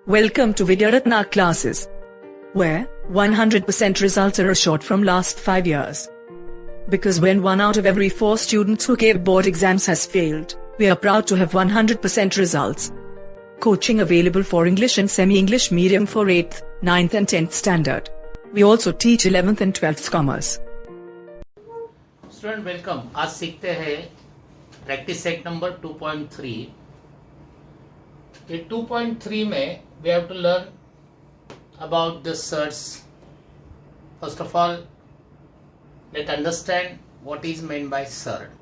Welcome to Vidyaratna classes, where 100% results are assured from last 5 years. Because when 1 out of every 4 students who gave board exams has failed, we are proud to have 100% results. Coaching available for English and semi-English medium for 8th, 9th and 10th standard. We also teach 11th and 12th commerce. Student welcome. आज सीखते हैं practice set number 2.3। ये 2.3 में we have to learn about the surds. First of all, let's understand what is meant by surd.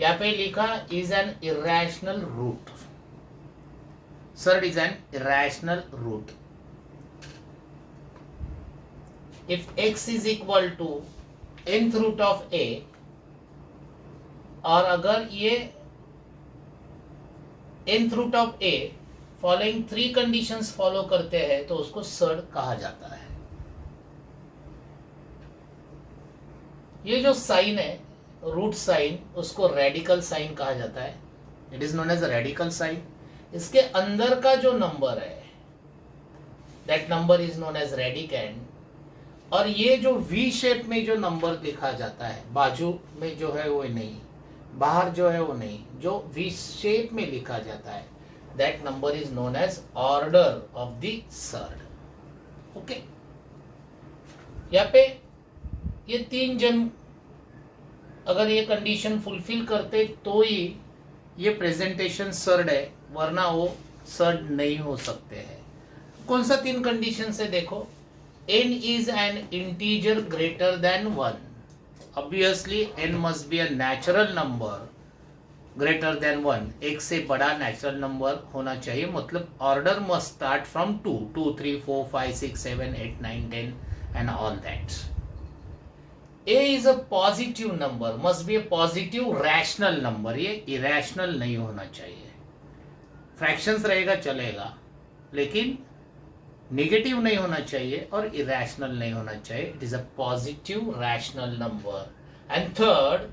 यहाँ पे लिखा is an irrational root. Surd is an irrational root. If x is equal to nth root of a, और अगर ये nth root of a following 3 conditions follow करते हैं तो उसको सर्ड कहा जाता है। ये जो साइन है रूट साइन, उसको रेडिकल साइन कहा जाता है। It is known as a radical sign. इसके अंदर का जो नंबर है that number is known as radicand. और ये जो वी शेप में जो नंबर लिखा जाता है, बाजू में जो है वो नहीं, बाहर जो है वो नहीं, जो वी शेप में लिखा जाता है that number is known as order of the surd. Okay, यहाँ पे ये 3 जन अगर ये कंडीशन फुलफिल करते तो ही ये प्रेजेंटेशन सर्ड है, वरना वो सर्ड नहीं हो सकते हैं। कौन सा 3 कंडीशन से देखो। n is an integer greater than 1. Obviously n must be a natural number greater than 1. एक से बड़ा नेचुरल नंबर होना चाहिए, मतलब order must start from 2, 2, 3, 4, 5, 6, 7, 8, 9, 10 and all that. A is a positive number, must be a positive rational number. ये irrational नहीं होना चाहिए। फ्रैक्शंस रहेगा चलेगा, लेकिन नेगेटिव नहीं होना चाहिए और irrational नहीं होना चाहिए। It is a positive rational number. And third,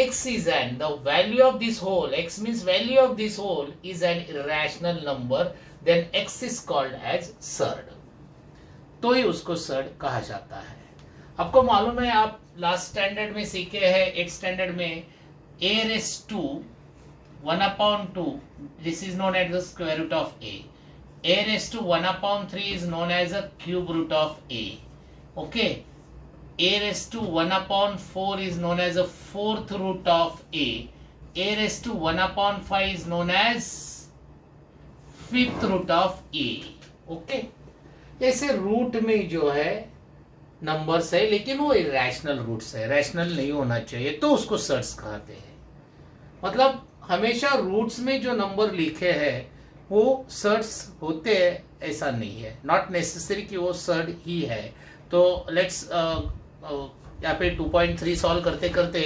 x is an, the value of this whole, x means value of this whole is an irrational number, then x is called as surd. तो ही उसको surd कहा जाता है। आपको मालूम है, आप last standard में सीखे हैं, 8th स्टैंडर्ड में a raised to 1/2, this is known as the square root of a. a raised to 1/3 is known as a cube root of a. Okay, a raised to 1/4 is known as a 4th root of a. a raised to 1/5 is known as 5th root of a. Okay, ऐसे root में जो है numbers है, लेकिन वो irrational roots है, rational नहीं होना चाहिए, तो उसको सर्ड्स कहते हैं। मतलब हमेशा रूट्स में जो नंबर लिखे हैं वो सर्ड्स होते हैं ऐसा नहीं है, नॉट नेसेसरी कि वो सर्ड ही है। तो लेट्स यहाँ पे 2.3 सॉल्व करते करते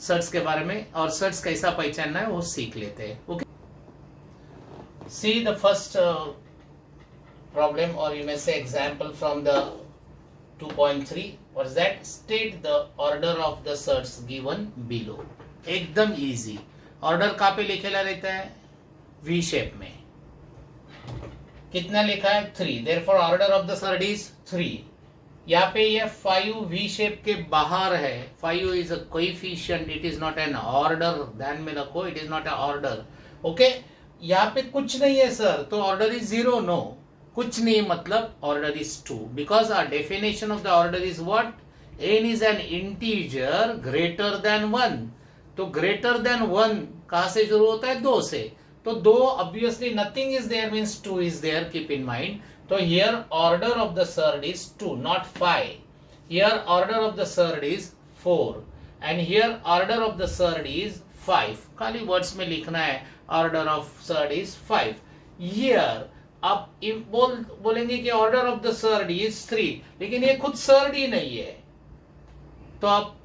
सर्ड्स के बारे में और सर्ड्स कैसा पहचानना है वो सीख लेते हैं। Okay, see the first problem और यू मे से example from the 2.3। What is that? State the order of the surds given below. एकदम इजी। ऑर्डर कहाँ पे लिखेला रहता है? वी शेप में। कितना लिखा है? 3। Therefore order of the surd is 3। यहाँ पे ये 5 वी शेप के बाहर है। 5 is a coefficient, it is not an order. ध्यान में रखो, it is not a order. Okay, यहाँ पे कुछ नहीं है सर, तो ऑर्डर इज 0। नो, कुछ नहीं मतलब order is 2, because our definition of the order is what? n is an integer greater than 1। तो ग्रेटर देन 1 कहां से शुरू होता है? 2 से। तो 2 obviously nothing is there means 2 is there, keep in mind. So here order of the surd is 2, not 5. Here order of the surd is 4 and here order of the surd is 5. खाली words में लिखना है order of surd is 5. Here आप बोलेंगे कि order of the surd is 3, लेकिन ये खुद surd ही नहीं है, तो आप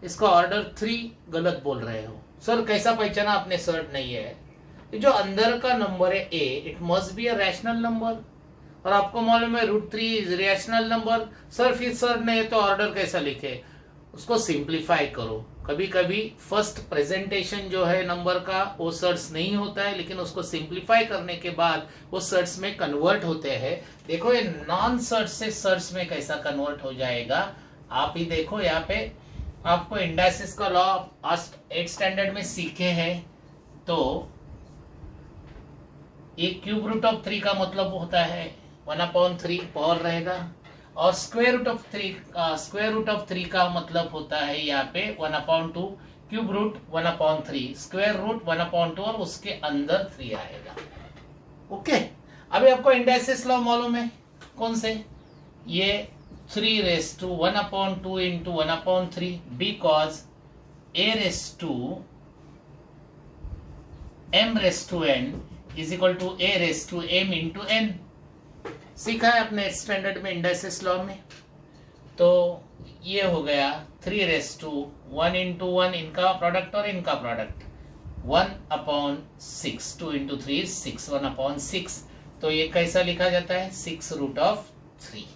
इसका order 3 गलत बोल रहे हो। सर कैसा पहचाना आपने surd नहीं है? ये जो अंदर का नंबर है a, it must be a rational number। और आपको मालूम है √3 इज रैशनल नंबर। सर फिर सर नहीं है तो ऑर्डर कैसा लिखे? उसको सिंप्लीफाई करो। कभी कभी फर्स्ट प्रेजेंटेशन जो है नंबर का वो सर्ट्स नहीं होता है, लेकिन उसको सिंप्लीफाई करने के बाद वो सर्ट्स में कन्वर्ट होते हैं। देखो ये नॉन सर्ट्स से सर्ट्स में कैसा कन्वर्ट हो जाएगा, आप ही देखो यहाँ पे आपको इंडाइसिस का लॉ 8th स्टैंडर्ड में सीखे हैं। तो ये क्यूब रूट ऑफ 3 का मतलब होता है 1/3 पावर रहेगा, और स्क्वायर रूट ऑफ 3 का मतलब होता है यहाँ पे 1/2, क्यूब रूट 1/3, स्क्वायर रूट 1/2 और उसके अंदर 3 आएगा। ओके, अभी आपको इंडाइसिस लॉ मालूम है कौन से, ये 3⁻1/2 into 1/3 because a⁻m⁻n is equal to a⁻m into n। सीखा है अपने स्टैंडर्ड में इंडाइसिस लॉ में। तो ये हो गया 3⁻1 into 1 इनका प्रोडक्ट और इनका प्रोडक्ट 1/6, 2 into 3 is 6, 1/6। तो ये कैसा लिखा जाता है 6√3।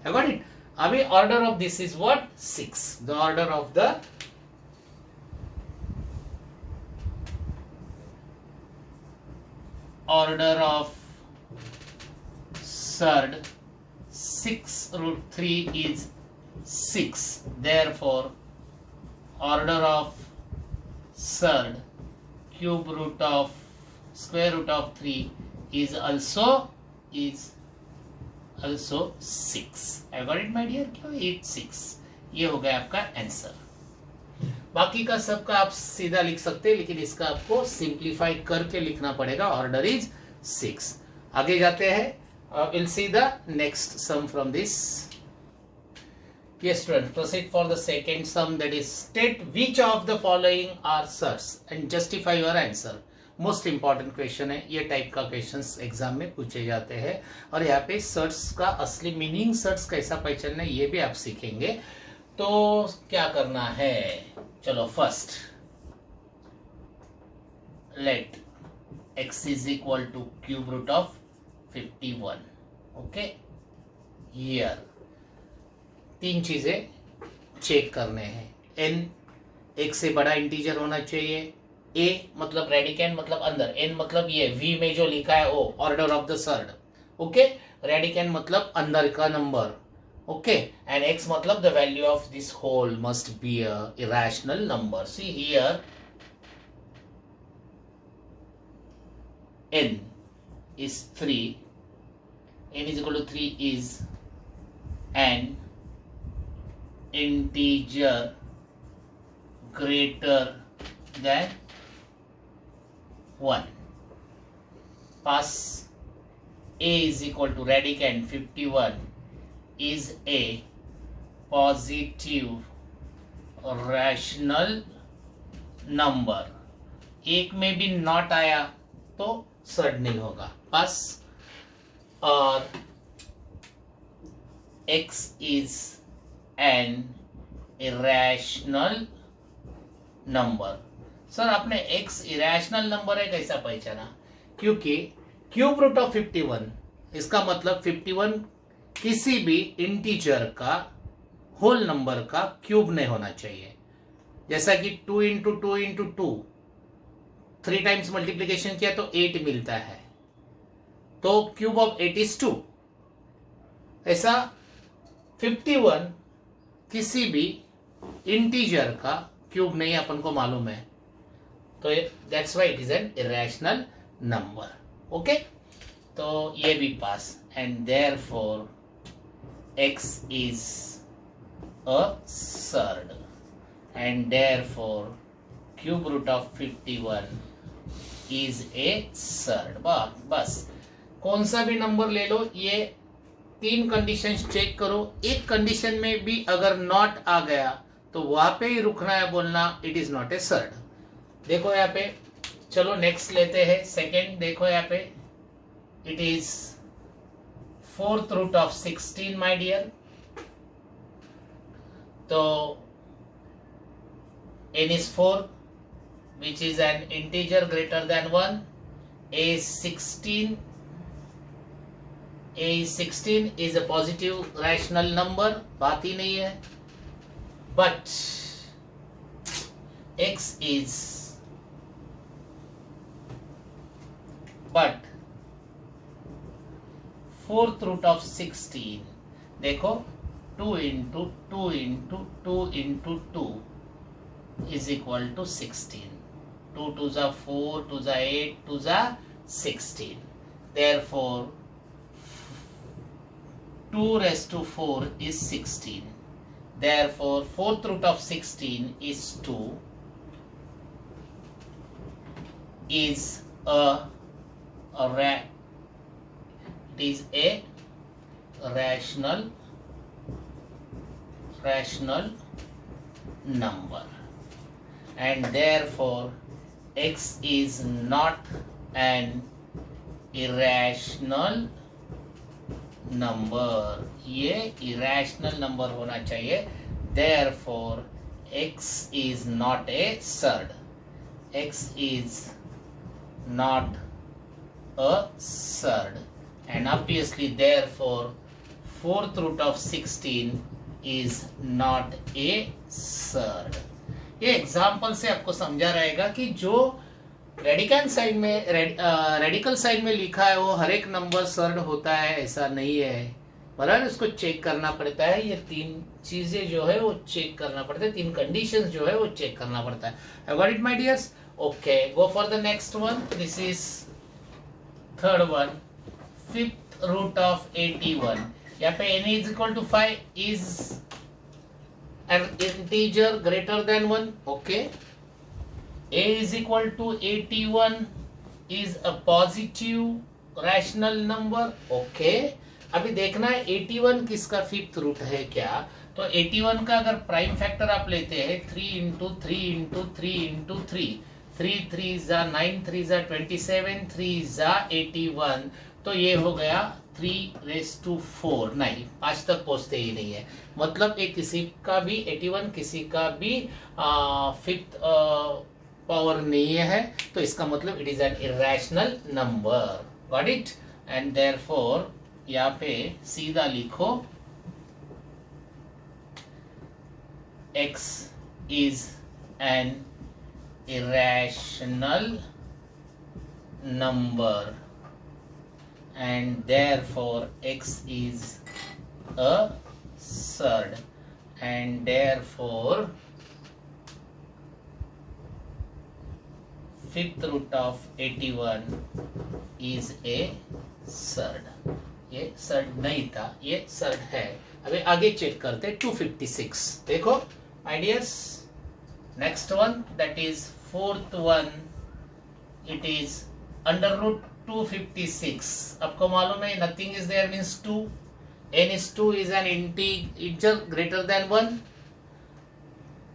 I got it? अभी order of this is what 6, the order of the order of surd 6√3 is 6, therefore order of surd cube root of square root of 3 is also 6। I got it my dear, क्यों 8/6। ये हो गया आपका answer. बाकी का सबका आप सीधा लिख सकते हैं, लेकिन इसका आपको सिंप्लीफाई करके लिखना पड़ेगा। Order is 6। आगे जाते हैं, will see the next sum from this. Yes students, proceed for the second sum, that is state which of the following are surds and justify your answer। Most important question है, ये type का questions exam में पूछे जाते हैं, और यहाँ पे सर्ट्स का असली मीनिंग, सर्ट्स कैसा पहचानना है ये भी आप सीखेंगे। तो क्या करना है, चलो first let x is equal to cube root of 51। Okay, here 3 चीजें चेक करने हैं। n 1 से बड़ा इंटीजर होना चाहिए, a मतलब रेडिकैंड मतलब अंदर, n मतलब ये v में जो लिखा है वो order of the third. Okay, radicand मतलब अंदर का नंबर। ओके, एंड x मतलब the value of this whole must be a irrational number. See here n is 3, n is equal to 3 is an integer greater than 1. Pass a is equal to radicand 51 is a positive rational number। एक में भी not आया तो surd नहीं होगा। पास, और x is an irrational number। Sir आपने x irrational number है कैसा पहचाना, क्योंकि क्यूब रूट ऑफ 51 इसका मतलब 51 किसी भी इंटीजर का होल नंबर का क्यूब नहीं होना चाहिए। जैसा कि 2 इंटू 2 इंटू 2 3 टाइम्स मल्टीप्लीकेशन किया तो 8 मिलता है, तो क्यूब ऑफ 8 इज 2। ऐसा 51 किसी भी इंटीजर का क्यूब नहीं अपन को मालूम है, तो that's why it is an irrational number. Okay, तो ये भी pass, and therefore x is a surd and therefore cube root of 51 is a surd। बस कौन सा भी नंबर ले लो, ये 3 कंडीशंस चेक करो, एक कंडीशन में भी अगर नॉट आ गया तो वहां पे ही रुकना है, बोलना it is not a surd. देखो यहाँ पे, चलो नेक्स्ट लेते हैं सेकेंड। देखो यहाँ पे it is 4th root of 16 my dear। तो n is 4 which is an integer greater than 1, a is 16 is a positive rational number, बात ही नहीं है। But x is, but fourth root of 16, देखो 2 into 2 into 2 into 2 is equal to 16. 2 to the 4, to the 8, to the 16. Therefore, 2 raised to 4 is 16. Therefore, fourth root of 16 is 2. Is a rational number, and therefore x is not an irrational number. ये irrational number होना चाहिए. Therefore x is not a surd. X is not a surd, and obviously therefore fourth root of 16 is not a surd. ये example से आपको समझा रहेगा कि जो रेडिकल साइन में लिखा है वो हर एक नंबर सर्ड होता है, ऐसा नहीं है. बराबर उसको चेक करना पड़ता है. ये तीन चीजें जो है वो चेक करना पड़ता है, तीन कंडीशंस जो है वो चेक करना पड़ता है. I got it, my dears? Okay, go for the next one. This is third one. Fifth root of 81. यहाँ पे n is equal to 5 is an integer greater than 1. Okay. A is equal to 81 is a positive rational number. Okay. अभी देखना है 81 किसका fifth root है क्या. तो 81 का अगर प्राइम फैक्टर आप लेते हैं 3 into 3 into 3 into 3, 3 3 जा 9, 3 जा 27, 3 जा 81, तो ये हो गया 3 raised to 4. नहीं, 5 तक पहुंचते ही नहीं है. मतलब एक किसी का भी 81 किसी का भी फिफ्थ पावर नहीं है, तो इसका मतलब it is an irrational number. Got it? And therefore यहाँ पे सीधा लिखो x is an irrational number, and therefore x is a surd, and therefore fifth root of 81 is a surd. ये सर्ड नहीं था, ये सर्ड है. अभी आगे चेक करते 256. देखो my dears, next one, that is fourth one, it is under root 256. आपको मालूम है nothing is there means 2, n is 2 is an integer greater than 1.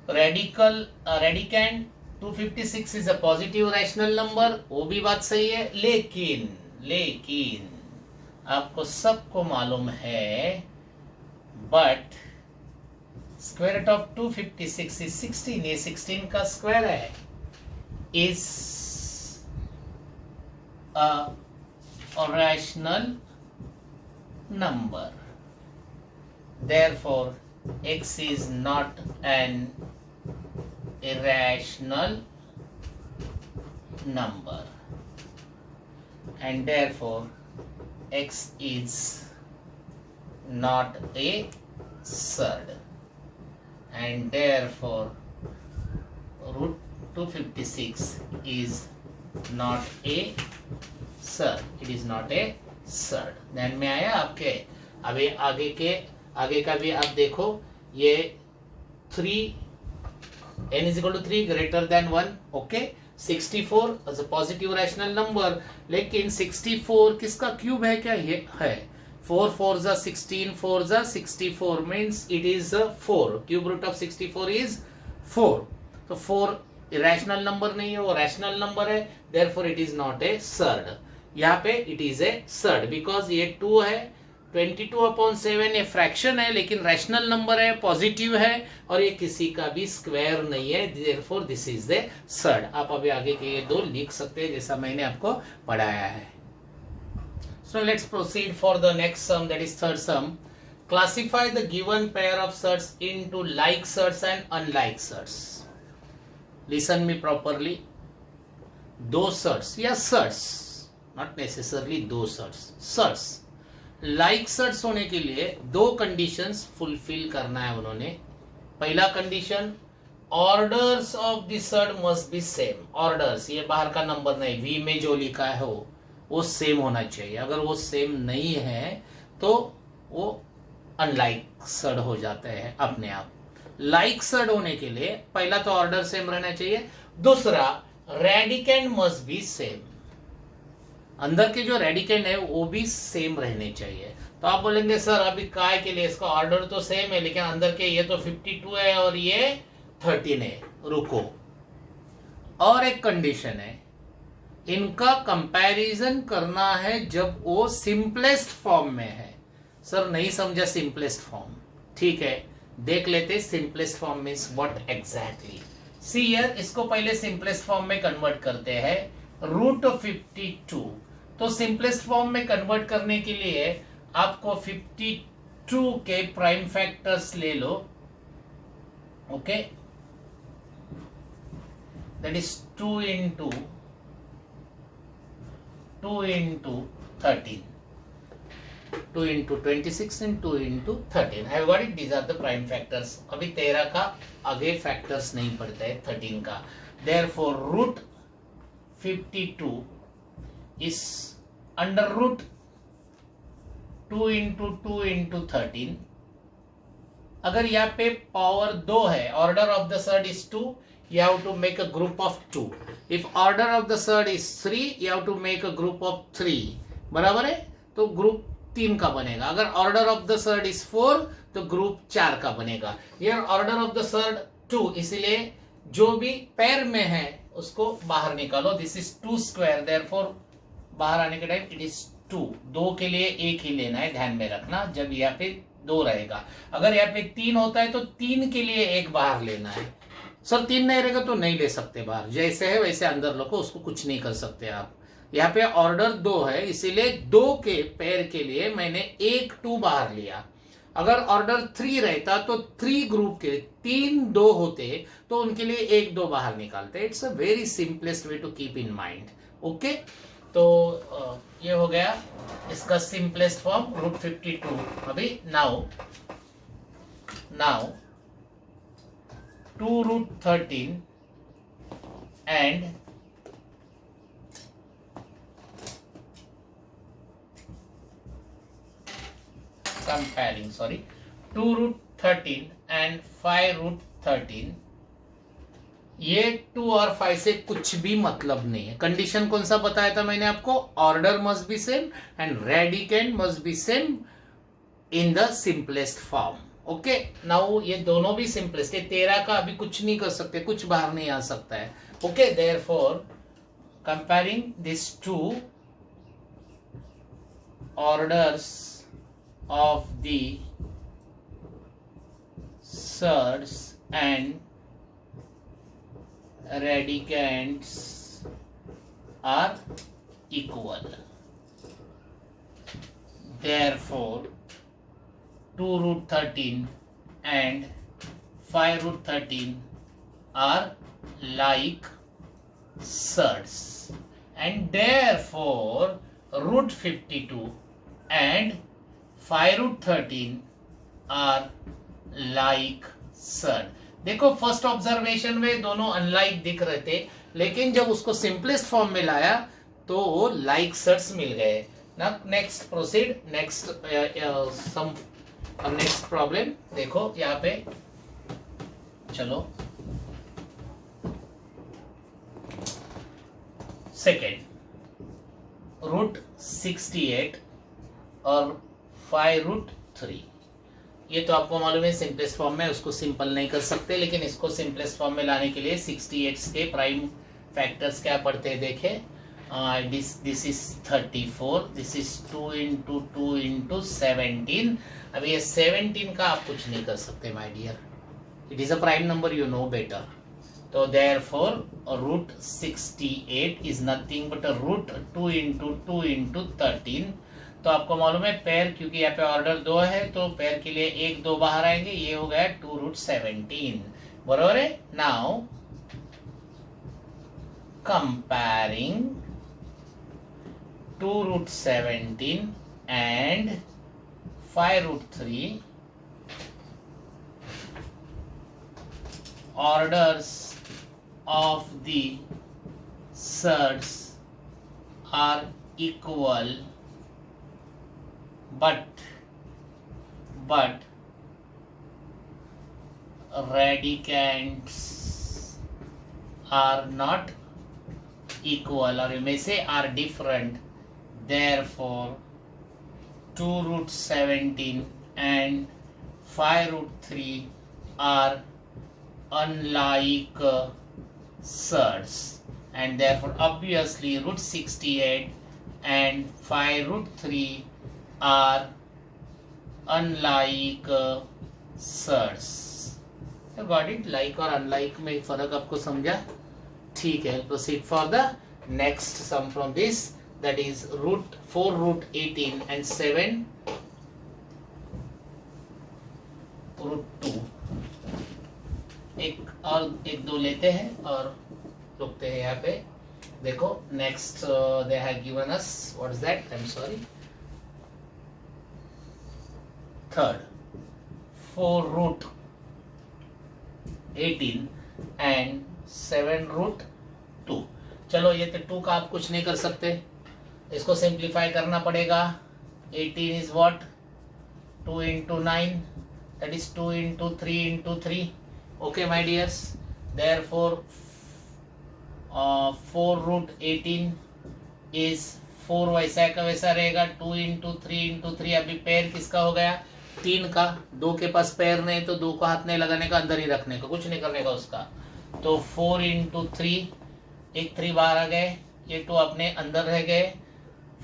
Radicand 256 is a positive rational number. वो भी बात सही है, लेकिन आपको सबको मालूम है but square root of 256 is 16. ये 16 का स्क्वायर है. Is a rational number. Therefore x is not an irrational number, and therefore x is not a surd, and therefore root 256 is not a surd. It is not a surd. ध्यान में आया आपके? अभी आगे का भी आप देखो. ये 3 n is equal to 3 greater than 1. Okay. 64 as a positive rational number, लेकिन 64 किसका क्यूब है क्या? ये है 4 4 जा 16, 4 जा 64 means it is 4. Cube root of 64 is 4. तो 4 irrational number नहीं है, वो rational number है. therefore it is not a surd. यहाँ पे it is a surd because ये 2 है. 22/7 ये फ्रैक्शन है, लेकिन रैशनल नंबर है, पॉजिटिव है, और ये किसी का भी स्क्वायर नहीं है. therefore this is the surd. आप अभी आगे के ये दो लिख सकते हैं जैसा मैंने आपको पढ़ाया है. So let's proceed for the next sum, that is third sum. Classify the given pair of surds into like surds and unlike surds. Listen me properly, दो सर्ट्स या सर्ट्स, नॉट नेसेसरली दो सर्ट्स लाइक सर्ट्स होने के लिए दो conditions fulfil करना है उन्होंने। पहला condition, orders of the surd must be same. Orders, ये बाहर का नंबर नहीं, वी में जो लिखा है वो सेम होना चाहिए। अगर वो सेम नहीं है तो वो अनलाइक सर्ट हो जाते हैं अपने आप। लाइक सर्ट होने के लिए पहला तो ऑर्डर सेम रहना चाहिए, दूसरा रेडिकेंड मस्ट बी सेम। अंदर के जो रेडिकेंड है वो भी सेम रहने चाहिए। तो आप बोलेंगे सर अभी काय के लिए इसका ऑर्डर तो सेम है लेकिन अंदर के ये तो 52 है और ये 13 है। रुको, और एक कंडीशन है, इनका कंपैरिजन करना है जब वो सिंपलेस्ट फॉर्म में है। सर नहीं समझा सिंपलेस्ट फॉर्म, ठीक है देख लेते simplest form means what exactly. See here, इसको पहले सिंपलेस्ट फॉर्म में कन्वर्ट करते हैं, √52। तो सिंपलेस्ट फॉर्म में कन्वर्ट करने के लिए आपको 52 के प्राइम फैक्टर्स ले लो, okay, that is 2 into 13, 2 into 26 and 2 into 13. I have got it. These are the prime factors. अभी 13 का आगे फैक्टर्स नहीं पड़ता है 13 का। Therefore, √52 is under root 2 into 2 into 13. अगर यहाँ पे पावर 2 है, order of the surd is 2, you have to make a group of 2. If order of the surd is 3, you have to make a group of 3. बराबर है, तो group 3 का बनेगा। अगर order of the surd is 4 तो group 4 का बनेगा। ये ऑर्डर ऑफ द सर्ड 2, इसलिए जो भी पैर में है उसको बाहर निकालो। दिस इज 2 स्क्वायर, देयरफॉर बाहर आने के टाइम इट इज 2। 2 के लिए 1 ही लेना है, ध्यान में रखना जब यहाँ पे 2 रहेगा। अगर यहाँ पे 3 होता है तो 3 के लिए 1 बाहर लेना है। सर 3 नहीं रहेगा तो नहीं ले सकते बाहर, जैसे है वैसे अंदर लो, उसको कुछ नहीं कर सकते आप। यहाँ पे ऑर्डर 2 है, इसीलिए 2 के पैर के लिए मैंने 1 2 बाहर लिया। अगर ऑर्डर 3 रहता तो 3 ग्रुप के 3 2 होते तो उनके लिए 1 2 बाहर निकालते। It's a very simplest way to keep in mind, okay. तो ये हो गया इसका सिंपलेस्ट फॉर्म √52। अभी नाउ 2√13 and comparing, 2√13 and 5√13, ये 2 और 5 से कुछ भी मतलब नहीं है। कंडीशन कौन सा बताया था मैंने आपको? Order must be same and radicand must be same in the simplest form, okay. Now ये दोनों भी सिंपलेस्ट है, 13 का अभी कुछ नहीं कर सकते, कुछ बाहर नहीं आ सकता है, okay. Therefore comparing this 2 orders of the surds and radicands are equal. Therefore, 2√13 and 5√13 are like surds, and therefore √52 and 5√13 are like surd. देखो फर्स्ट ऑब्जर्वेशन में दोनों अनलाइक दिख रहे थे, लेकिन जब उसको सिंपलेस्ट फॉर्म में लाया तो वो लाइक सर्ड्स मिल गए ना। नेक्स्ट प्रोसीड, नेक्स्ट प्रॉब्लम देखो यहाँ पे, चलो सेकेंड, √68 और 5√3। ये तो आपको मालूम है सिंपलेस्ट फॉर्म में, उसको सिंपल नहीं कर सकते, लेकिन इसको सिंपलेस्ट फॉर्म में लाने के लिए 68 के प्राइम फैक्टर्स क्या पढ़ते हैं देखे। This is 34, this is 2 into 2 into 17। अब ये 17 का आप कुछ नहीं कर सकते my dear, it is a prime number, you know better. तो therefore √68 is nothing but √2 into 2 into 13। तो आपको मालूम है पैर, क्योंकि यहाँ पे ऑर्डर 2 है तो पैर के लिए 1 2 बाहर आएंगे, ये हो गया 2√17, बराबर है। Now comparing 2 root 17 and 5 root 3, orders of the surds are equal, but radicands are not equal, or you may say are different. Therefore 2 root 17 and 5 root 3 are unlike surds, and therefore obviously root 68 and 5 root 3 are unlike surds. Got it? Like और unlike में फर्क आपको समझा? ठीक है. Proceed for the next sum from this, that is root 4 root 18 and 7 root 2. एक दो लेते हैं और रुकते हैं यहाँ पे. देखो next they have given us, what is that? I'm sorry. Third, 4 root 18 and 7 root 2. चलो ये तो 2 का आप कुछ नहीं कर सकते, इसको सिंप्लीफाई करना पड़ेगा. 18 is what? 2 into 9, that is 2 into 3 into 3. Okay my dears, therefore 4 root 18 is 4 वैसा का वैसा रहेगा. 2 into 3 into 3, अभी पैर किसका हो गया? 3 का. 2 के पास पैर नहीं तो 2 को हाथ नहीं लगाने का, अंदर ही रखने का, कुछ नहीं करने का उसका. तो 4 into 3, एक 3 बाहर आ गए, ये 2 अपने अंदर रह गए.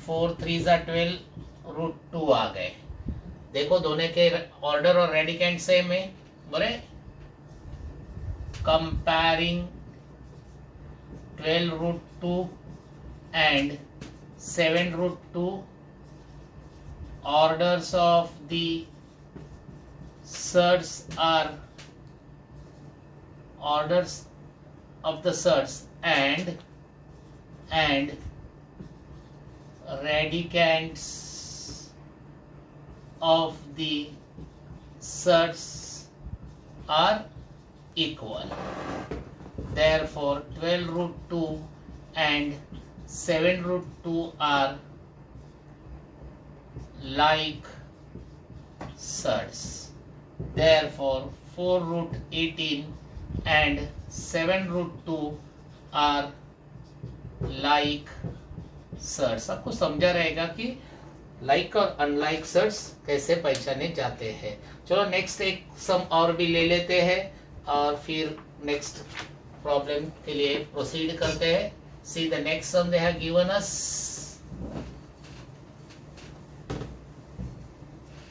4 3 12, रूट 2 आ गए. देखो दोनों के ऑर्डर और रेडिकेंट सेम है. बोले comparing 12 root 2 and 7 root 2, orders of the surds are orders of the surds and radicands of the surds are equal. Therefore 12 root 2 and 7 root 2 are like surds. Therefore 4 root 18 and 7 root 2 are like surds. आपको समझा रहेगा कि like और unlike surds कैसे पहचाने जाते हैं. चलो नेक्स्ट एक सम और भी ले लेते हैं और फिर नेक्स्ट प्रॉब्लम के लिए प्रोसीड करते हैं. सी the next sum they have given us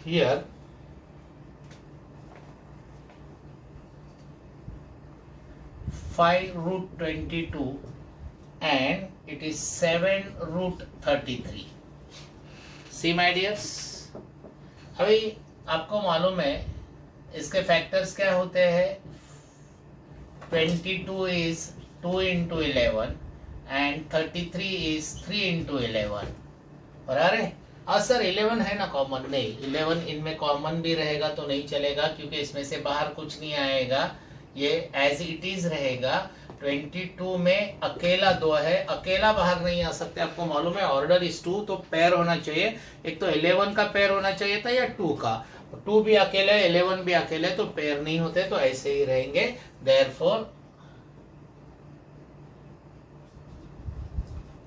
here. 5 root 22 and it is 7 root 33. See my dears, अभी आपको मालूम है इसके फैक्टर्स क्या होते हैं. 22 is 2 into 11 and 33 is 3 into 11. बराबर है. और सर 11 है ना कॉमन? नहीं, 11 इनमें कॉमन भी रहेगा तो नहीं चलेगा, क्योंकि इसमें से बाहर कुछ नहीं आएगा, ये एज इट इज रहेगा. 22 में अकेला 2 है, अकेला बाहर नहीं आ सकते. आपको मालूम है ऑर्डर इज 2, तो पैर होना चाहिए. एक तो 11 का पैर होना चाहिए था या 2 का. 2 भी अकेले, 11 भी अकेले, तो पैर नहीं होते, तो ऐसे ही रहेंगे. Therefore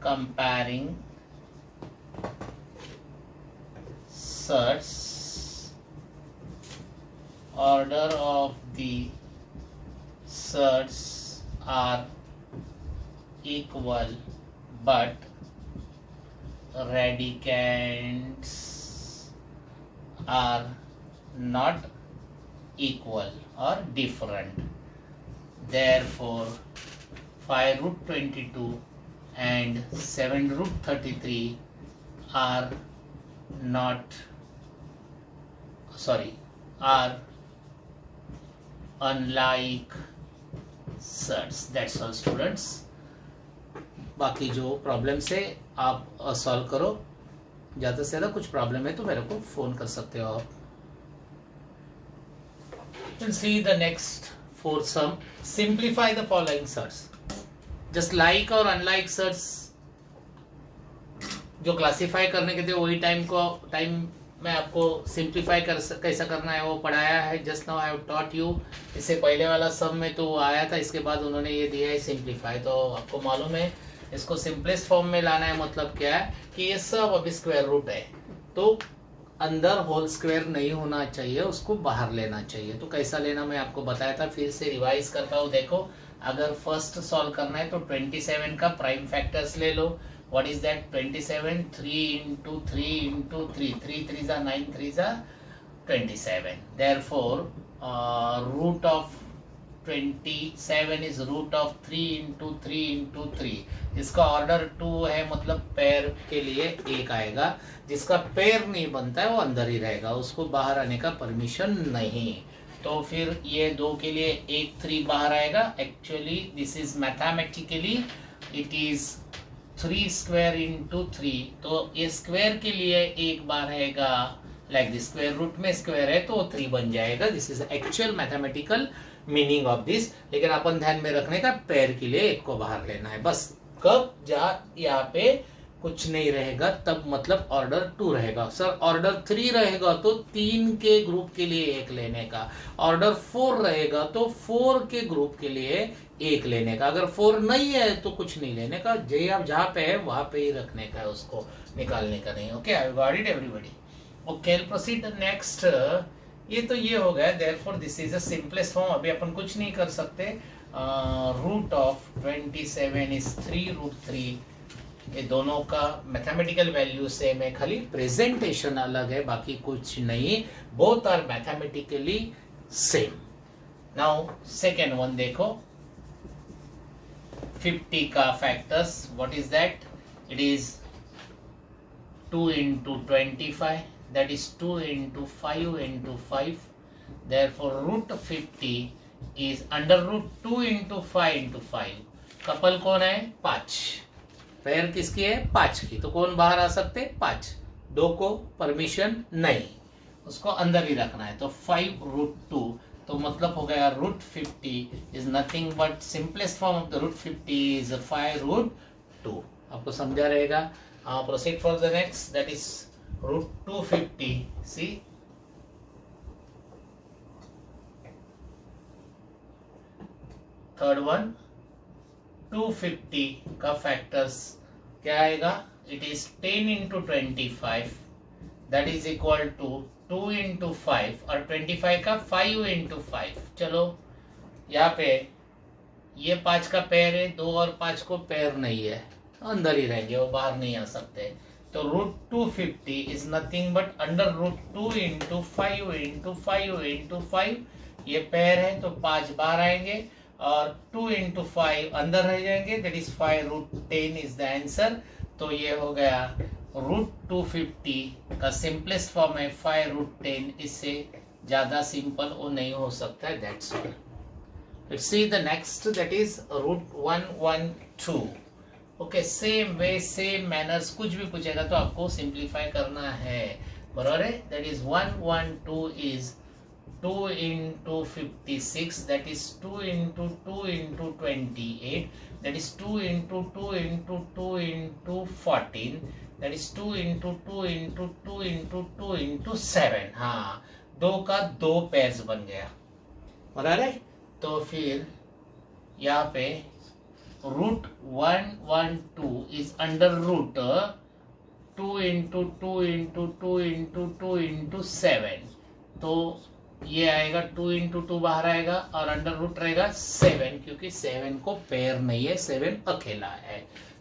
comparing surds, order of the surds are equal, but radicands are not equal or different. Therefore 5 root 22 and 7 root 33 are unlike surds. That's all students. बाकी जो प्रॉब्लम से आप सॉल्व करो, ज़्यादा से ज़्यादा कुछ प्रॉब्लम है तो मेरे को फ़ोन कर सकते हो आप। See the next fourth sum. Simplify the following search. Just like और unlike search जो क्लासीफाई करने के थे वही टाइम में आपको सिंप्लीफाई कैसा करना है वो पढ़ाया है। Just now I have taught you. इससे पहले वाला सम में तो वो आया था, इसके बाद उन्होंने ये दिया है सिंप्लीफाई, तो आपको मालूम है इसको सिंपलेस्ट फॉर्म में लाना है। मतलब क्या है कि ये सब अभी स्क्वायर रूट है तो अंदर होल स्क्वायर नहीं होना चाहिए, उसको बाहर लेना चाहिए। तो कैसा लेना मैं आपको बताया था, फिर से रिवाइज करता हूँ। देखो, अगर फर्स्ट सॉल्व करना है तो 27 का प्राइम फैक्टर्स ले लो। What is that? 27 3 into 3 into 3, 3 3s are 9, 3s are 27. Therefore root of 27 is root of 3 into 3 into 3. जिसका ऑर्डर 2 है मतलब पेयर के लिए 1 आएगा, जिसका पेयर नहीं बनता है वो अंदर ही रहेगा, उसको बाहर आने का परमिशन नहीं। तो फिर ये 2 के लिए 1 3 बाहर आएगा। Actually this is mathematically it is 3 square into 3, तो ये स्क्वायर के लिए 1 बार रहेगा लाइक दिस। स्क्वायर रूट में स्क्वायर है तो 3 बन जाएगा। This is actual mathematical meaning of this. लेकिन अपन ध्यान में रखने का पेयर के लिए 1 को बाहर लेना है बस। कब? जहाँ यहाँ पे कुछ नहीं रहेगा तब मतलब ऑर्डर 2 रहेगा। सर ऑर्डर 3 रहेगा तो 3 के ग्रुप के लिए 1 लेने का, ऑर्डर 4 रहेगा तो 4 के ग्रुप के लिए 1 लेने का। अगर 4 नहीं है तो कुछ नहीं लेने का, आप जहाँ पे है वहां पे ही रखने का है, उसको निकालने का नहीं। Okay, I got it everybody. Okay, proceed next. ये तो ये हो गया। Therefore this is the simplest form. अभी अपन कुछ नहीं कर सकते। Root of 27 is 3√3। ये दोनों का मैथमेटिकल वैल्यू सेम है, खाली प्रेजेंटेशन अलग है, बाकी कुछ नहीं। Both are mathematically same. Now second one देखो, 50 का factors. What is that? It is 2 into 25, that is 2 into 5 into 5. Therefore root 50 is under root 2 into 5 into 5. Couple कौन है? 5। पेयर किसकी है? 5 की। तो कौन बाहर आ सकते? 5। 2 को परमिशन नहीं, उसको अंदर ही रखना है। तो 5√2, तो मतलब हो गया root 50 is nothing but simplest form of the root 50 is 5√2। आपको समझा रहेगा। Proceed for the next, that is root 250. See, third one 250 का फैक्टर्स क्या आएगा? It is 10 into 25, that is equal to 2 into 5, और 25 का 5 into 5। चलो यहाँ पे ये 5 का पेयर है, 2 और 5 को पेयर नहीं है, अंदर ही रहेंगे, वो बाहर नहीं आ सकते। तो root 250 is nothing but under root 2 into 5 into 5 into 5। ये पेयर है तो 5 बाहर आएंगे और 2 into 5 अंदर रह जाएंगे, that is 5√10 is the answer. तो ये हो गया रूट 250 का सिंपलेस्ट फॉर्म है 5√10। इससे ज्यादा सिंपल वो नहीं हो सकता है। That's all. Let's see the next, that is root 112। Okay, same way same manners, कुछ भी पूछेगा तो आपको सिंप्लीफाई करना है, बराबर है। That is 112 is 2 into 56, that is 2 into 2 into 28, that is 2 into 2 into 2 into 14, that is 2 into 2 into 2 into 2 into 7। हाँ, 2 का 2 पेयर्स बन गया, बराबर है। तो फिर यहाँ पे root 112 is under root 2 into 2 into 2 into 2 into 7। तो ये आएगा 2 into 2 बाहर आएगा और अंडर रूट रहेगा 7, क्योंकि 7 को पेयर नहीं है, 7 अकेला है।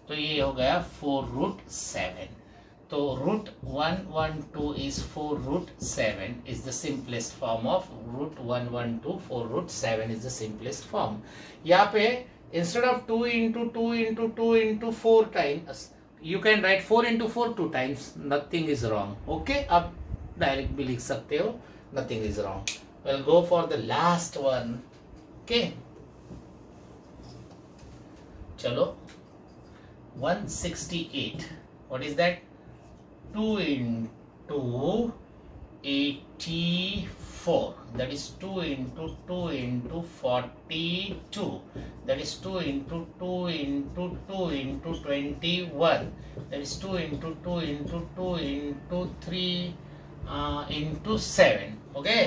तो ये हो गया 4√7। तो root 112 is 4√7 is the simplest form of root 112। 4√7 is the simplest form। यहाँ पे instead of 2 into 2 into 2 into 4 times, you can write 4 into 4 2 times, nothing is wrong। okay, आप डायरेक्ट भी लिख सकते हो, nothing is wrong। we'll go for the last one। okay, चलो 168. What is that? 2 into 84. That is 2 into 2 into 42. That is 2 into 2 into 2 into 21. That is 2 into 2 into 2 into 3 into 7. Okay,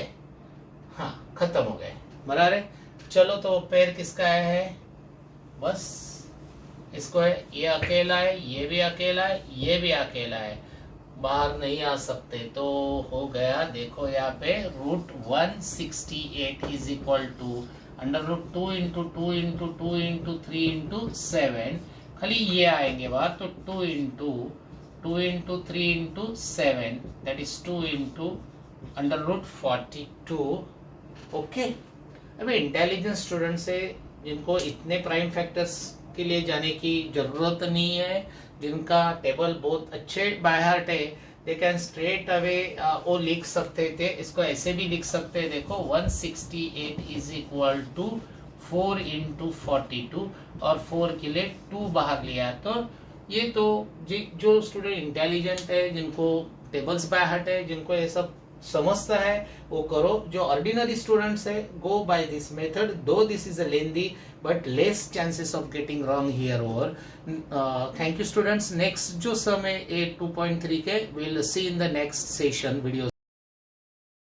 हाँ खत्म हो गए, बराबर है। चलो तो पेयर किसका है, बस इसको है, ये अकेला है, ये भी अकेला है, ये भी अकेला है, बाहर नहीं आ सकते, तो हो गया। देखो यहाँ पे root 168 is equal to under root 2 into 2 into 2 into 3 into 7, खाली ये आएंगे बाहर, तो 2 into 2 into 3 into 7, that is 2 into under root 42। Okay, अभी इंटेलिजेंट स्टूडेंट से जिनको इतने प्राइम फैक्टर्स के लिए जाने की जरूरत नहीं है, जिनका टेबल बहुत अच्छे बाय हार्ट है, दे कैन स्ट्रेट अवे वो लिख सकते थे। इसको ऐसे भी लिख सकते हैं, देखो 168 इज इक्वल टू 4 इंटू 42, और 4 के लिए 2 बाहर लिया। तो ये तो जो स्टूडेंट इंटेलिजेंट है, जिनको टेबल्स बाय हार्ट है, जिनको ये सब समझता है, वो करो। जो ऑर्डिनरी स्टूडेंट्स है, गो बाय दिस मेथड, दो this is a lengthy but less chances of getting wrong here over. Thank you students. Next जो सम है 2.3 के, we'll see in the next session videos.